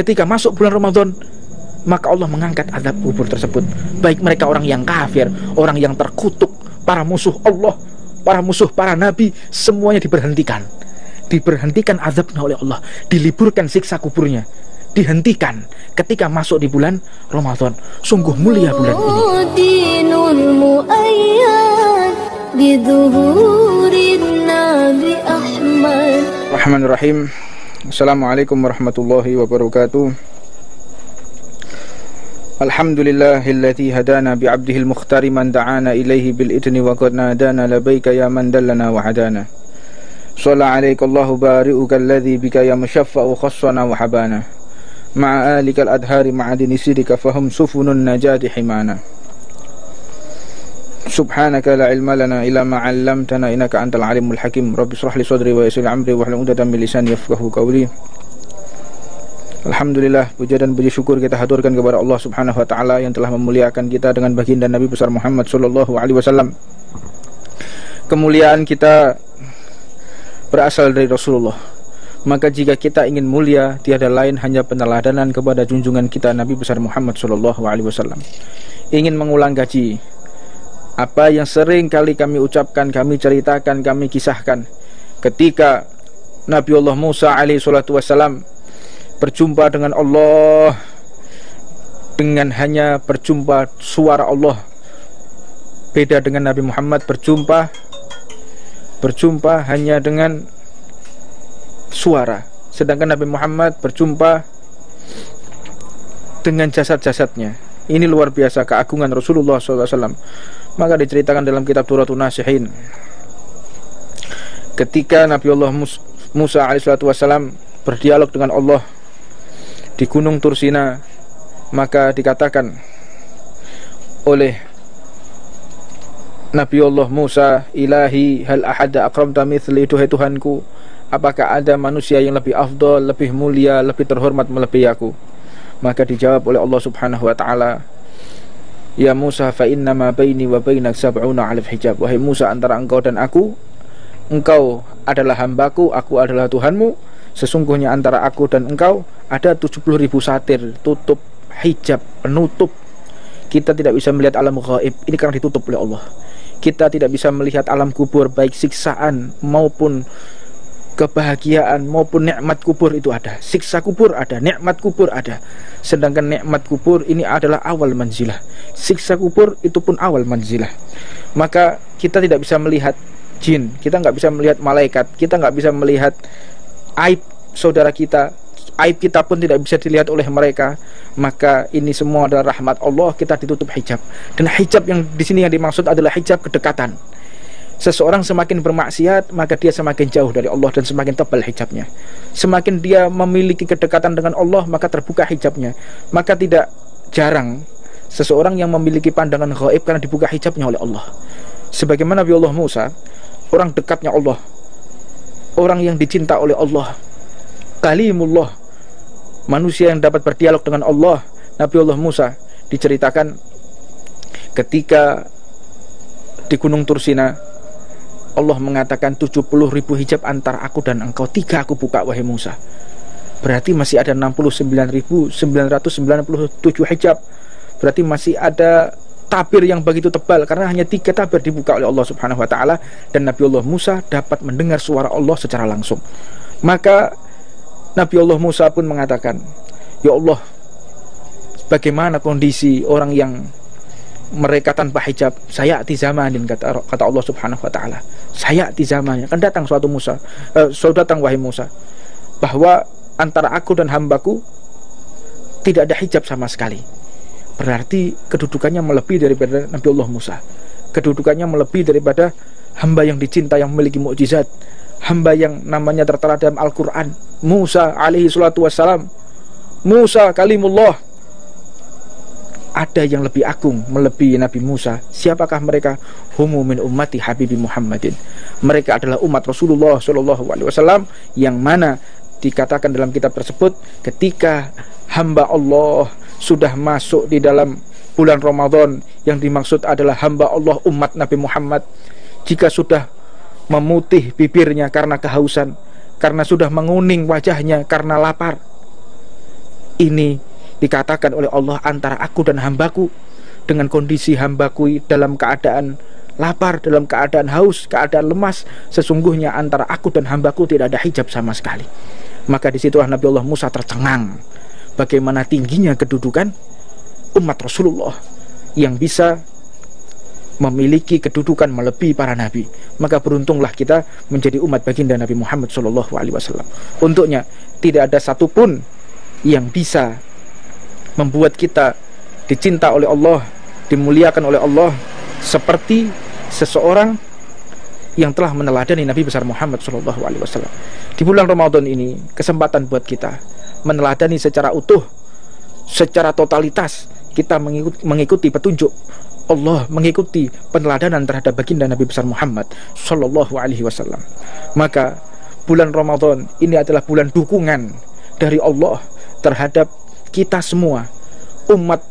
ketika masuk bulan Ramadan, maka Allah mengangkat azab kubur tersebut. Baik mereka orang yang kafir, orang yang terkutuk, para musuh Allah, para musuh para nabi, semuanya diberhentikan. Diberhentikan azabnya oleh Allah, diliburkan siksa kuburnya, dihentikan ketika masuk di bulan Ramadan. Sungguh mulia bulan ini. Rahmanirrahim. Assalamualaikum warahmatullahi wabarakatuh. Alhamdulillahilladzi hadana bi'abdihil mukhtari man da'ana ilaihi bil idni wa qad nadana labaika ya man dallana wa hadana. Shalla alaika Allahu bari'uka alladzi bika ya musyaffa'u khassana wa habana. Ma'a alikal adhari ma'adini sidika fahum sufunun najati himana. Subhanaka la ilma lana illa ma 'allamtana innaka antal alimul hakim. Rabbi shrah li sadri wa yassir amri wahlul 'uqdatam min lisani yafqahu qawli. Alhamdulillah, puja dan puji syukur kita haturkan kepada Allah Subhanahu wa taala yang telah memuliakan kita dengan baginda Nabi besar Muhammad sallallahu alaihi wasallam. Kemuliaan kita berasal dari Rasulullah. Maka jika kita ingin mulia, tiada lain hanya peneladanan kepada junjungan kita Nabi besar Muhammad sallallahu alaihi wasallam. Ingin mengulang gaji apa yang sering kali kami ucapkan, kami ceritakan, kami kisahkan ketika Nabiullah Musa alaihi salatu wasallam berjumpa dengan Allah dengan hanya berjumpa suara Allah. Beda dengan Nabi Muhammad berjumpa hanya dengan suara, sedangkan Nabi Muhammad berjumpa dengan jasad-jasadnya. Ini luar biasa keagungan Rasulullah SAW. Maka diceritakan dalam kitab Turatun Nasihin, ketika Nabiullah Musa alaihissalam berdialog dengan Allah di Gunung Tursina, maka dikatakan oleh Nabiullah Musa, Ilahi hal ahada akramta mithli, duhai Tuhanku, apakah ada manusia yang lebih afdal, lebih mulia, lebih terhormat melebihi aku? Maka dijawab oleh Allah Subhanahu wa taala, Ya Musa, fa innama baini wa bainak sab'una alif hijab. Wahai Musa, antara engkau dan aku, engkau adalah hambaku, aku adalah Tuhanmu. Sesungguhnya antara aku dan engkau ada 70.000 satir, tutup, hijab, penutup. Kita tidak bisa melihat alam gaib, ini karena ditutup oleh Allah. Kita tidak bisa melihat alam kubur, baik siksaan maupun kebahagiaan maupun nikmat kubur itu ada. Siksa kubur ada, nikmat kubur ada. Sedangkan nikmat kubur ini adalah awal manzilah, siksa kubur itu pun awal manzilah. Maka kita tidak bisa melihat jin, kita nggak bisa melihat malaikat, kita nggak bisa melihat aib saudara kita, aib kita pun tidak bisa dilihat oleh mereka. Maka ini semua adalah rahmat Allah, kita ditutup hijab. Dan hijab yang di sini yang dimaksud adalah hijab kedekatan. Seseorang semakin bermaksiat, maka dia semakin jauh dari Allah dan semakin tebal hijabnya. Semakin dia memiliki kedekatan dengan Allah, maka terbuka hijabnya. Maka tidak jarang seseorang yang memiliki pandangan gaib karena dibuka hijabnya oleh Allah. Sebagaimana Nabi Allah Musa, orang dekatnya Allah, orang yang dicinta oleh Allah, kalimullah, manusia yang dapat berdialog dengan Allah. Nabi Allah Musa diceritakan ketika di Gunung Tursina, Allah mengatakan 70.000 hijab antara aku dan engkau, 3 aku buka wahai Musa. Berarti masih ada 69.997 hijab. Berarti masih ada tabir yang begitu tebal, karena hanya 3 tabir dibuka oleh Allah Subhanahu wa taala, dan Nabiullah Musa dapat mendengar suara Allah secara langsung. Maka Nabiullah Musa pun mengatakan, Ya Allah, bagaimana kondisi orang yang mereka tanpa hijab? Sayati zamanin, kata Allah Subhanahu wa taala. Sayati zamannya, akan datang suatu datang wahai Musa, bahwa antara aku dan hambaku tidak ada hijab sama sekali. Berarti kedudukannya melebihi daripada Nabiullah Musa. Kedudukannya melebihi daripada hamba yang dicinta, yang memiliki mukjizat, hamba yang namanya tertera dalam Al-Quran, Musa alaihi salatu wassalam, Musa kalimullah. Ada yang lebih agung melebihi Nabi Musa. Siapakah mereka? Humu min ummati habibi Muhammadin. Mereka adalah umat Rasulullah SAW, yang mana dikatakan dalam kitab tersebut, ketika hamba Allah sudah masuk di dalam bulan Ramadan, yang dimaksud adalah hamba Allah umat Nabi Muhammad, jika sudah memutih bibirnya karena kehausan, karena sudah menguning wajahnya karena lapar, Ini dikatakan oleh Allah, antara aku dan hambaku, dengan kondisi hambaku dalam keadaan lapar, dalam keadaan haus, keadaan lemas, sesungguhnya antara aku dan hambaku tidak ada hijab sama sekali. Maka disitulah Nabi Allah Musa tercengang bagaimana tingginya kedudukan umat Rasulullah yang bisa memiliki kedudukan melebihi para nabi. Maka beruntunglah kita menjadi umat baginda Nabi Muhammad SAW. Untuknya tidak ada satupun yang bisa membuat kita dicinta oleh Allah, dimuliakan oleh Allah, seperti seseorang yang telah meneladani Nabi besar Muhammad SAW. Di bulan Ramadan ini kesempatan buat kita meneladani secara utuh, secara totalitas, kita mengikuti petunjuk Allah, mengikuti peneladanan terhadap baginda Nabi besar Muhammad SAW. Maka bulan Ramadan ini adalah bulan dukungan dari Allah terhadap kita semua, umat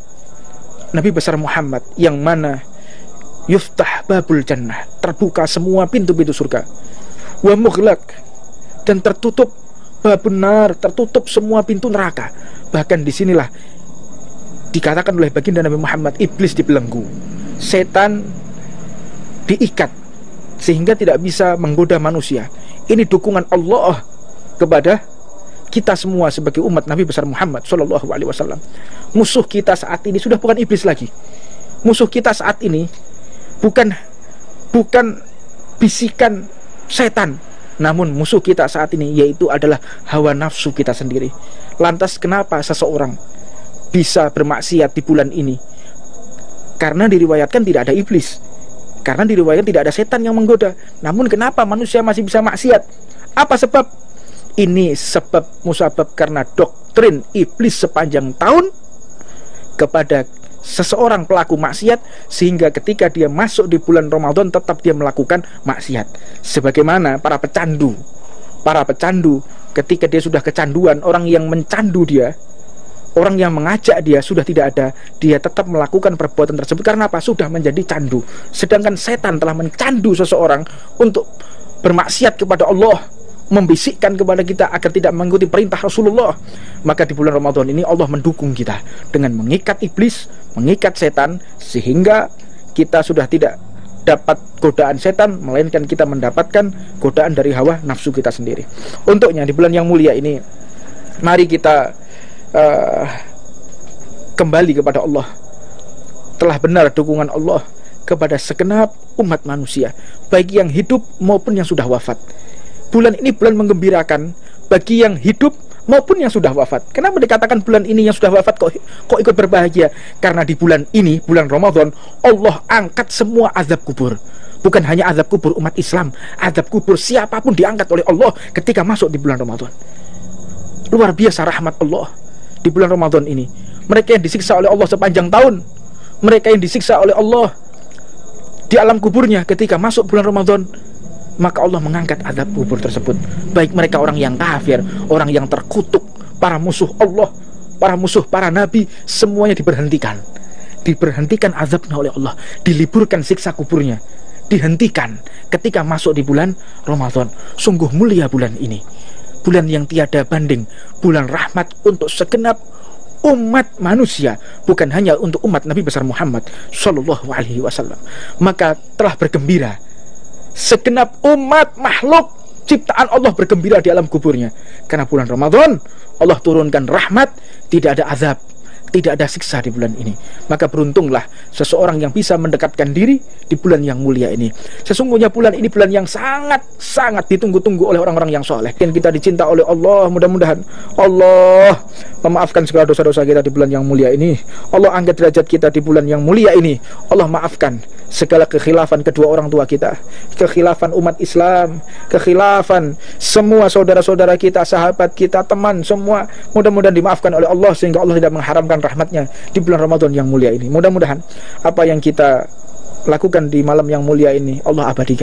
Nabi besar Muhammad, yang mana yuftah babul jannah, terbuka semua pintu-pintu surga, wa mughlaq, dan tertutup babun nar, tertutup semua pintu neraka. Bahkan disinilah dikatakan oleh baginda Nabi Muhammad, iblis dibelenggu, setan diikat sehingga tidak bisa menggoda manusia. Ini dukungan Allah kepada kita semua sebagai umat Nabi besar Muhammad SAW. Musuh kita saat ini sudah bukan iblis lagi. Musuh kita saat ini bukan bisikan setan, namun musuh kita saat ini yaitu adalah hawa nafsu kita sendiri. Lantas kenapa seseorang bisa bermaksiat di bulan ini? Karena diriwayatkan tidak ada iblis, karena diriwayatkan tidak ada setan yang menggoda. Namun kenapa manusia masih bisa maksiat? Apa sebab? Ini sebab musabab karena doktrin iblis sepanjang tahun kepada seseorang pelaku maksiat, sehingga ketika dia masuk di bulan Ramadan tetap dia melakukan maksiat. Sebagaimana para pecandu ketika dia sudah kecanduan, orang yang mencandu dia, orang yang mengajak dia sudah tidak ada, dia tetap melakukan perbuatan tersebut. Karena apa? Sudah menjadi candu. Sedangkan setan telah mencandu seseorang untuk bermaksiat kepada Allah, membisikkan kepada kita agar tidak mengikuti perintah Rasulullah. Maka di bulan Ramadan ini Allah mendukung kita dengan mengikat iblis, mengikat setan, sehingga kita sudah tidak dapat godaan setan, melainkan kita mendapatkan godaan dari hawa nafsu kita sendiri. Untuknya di bulan yang mulia ini, mari kita kembali kepada Allah. Telah benar dukungan Allah kepada segenap umat manusia, baik yang hidup maupun yang sudah wafat. Bulan ini bulan menggembirakan bagi yang hidup maupun yang sudah wafat. Kenapa dikatakan bulan ini yang sudah wafat kok ikut berbahagia? Karena di bulan ini, bulan Ramadan, Allah angkat semua azab kubur. Bukan hanya azab kubur umat Islam, azab kubur siapapun diangkat oleh Allah ketika masuk di bulan Ramadan. Luar biasa rahmat Allah di bulan Ramadan ini. Mereka yang disiksa oleh Allah sepanjang tahun, mereka yang disiksa oleh Allah di alam kuburnya ketika masuk bulan Ramadan, maka Allah mengangkat azab kubur tersebut. Baik mereka orang yang kafir, orang yang terkutuk, para musuh Allah, para musuh para nabi, semuanya diberhentikan. Diberhentikan azabnya oleh Allah, diliburkan siksa kuburnya, dihentikan ketika masuk di bulan Ramadan. Sungguh mulia bulan ini, bulan yang tiada banding, bulan rahmat untuk segenap umat manusia, bukan hanya untuk umat Nabi besar Muhammad SAW. Maka telah bergembira segenap umat makhluk ciptaan Allah, bergembira di alam kuburnya, karena bulan Ramadan Allah turunkan rahmat, tidak ada azab, tidak ada siksa di bulan ini. Maka beruntunglah seseorang yang bisa mendekatkan diri di bulan yang mulia ini. Sesungguhnya bulan ini bulan yang sangat ditunggu-tunggu oleh orang-orang yang soleh. Dan kita dicinta oleh Allah. Mudah-mudahan Allah memaafkan segala dosa-dosa kita di bulan yang mulia ini. Allah angkat derajat kita di bulan yang mulia ini. Allah maafkan segala kekhilafan kedua orang tua kita, kekhilafan umat Islam, kekhilafan semua saudara-saudara kita, sahabat kita, teman, semua. Mudah-mudahan dimaafkan oleh Allah sehingga Allah tidak mengharamkan rahmatnya di bulan Ramadan yang mulia ini. Mudah-mudahan apa yang kita lakukan di malam yang mulia ini Allah abadikan.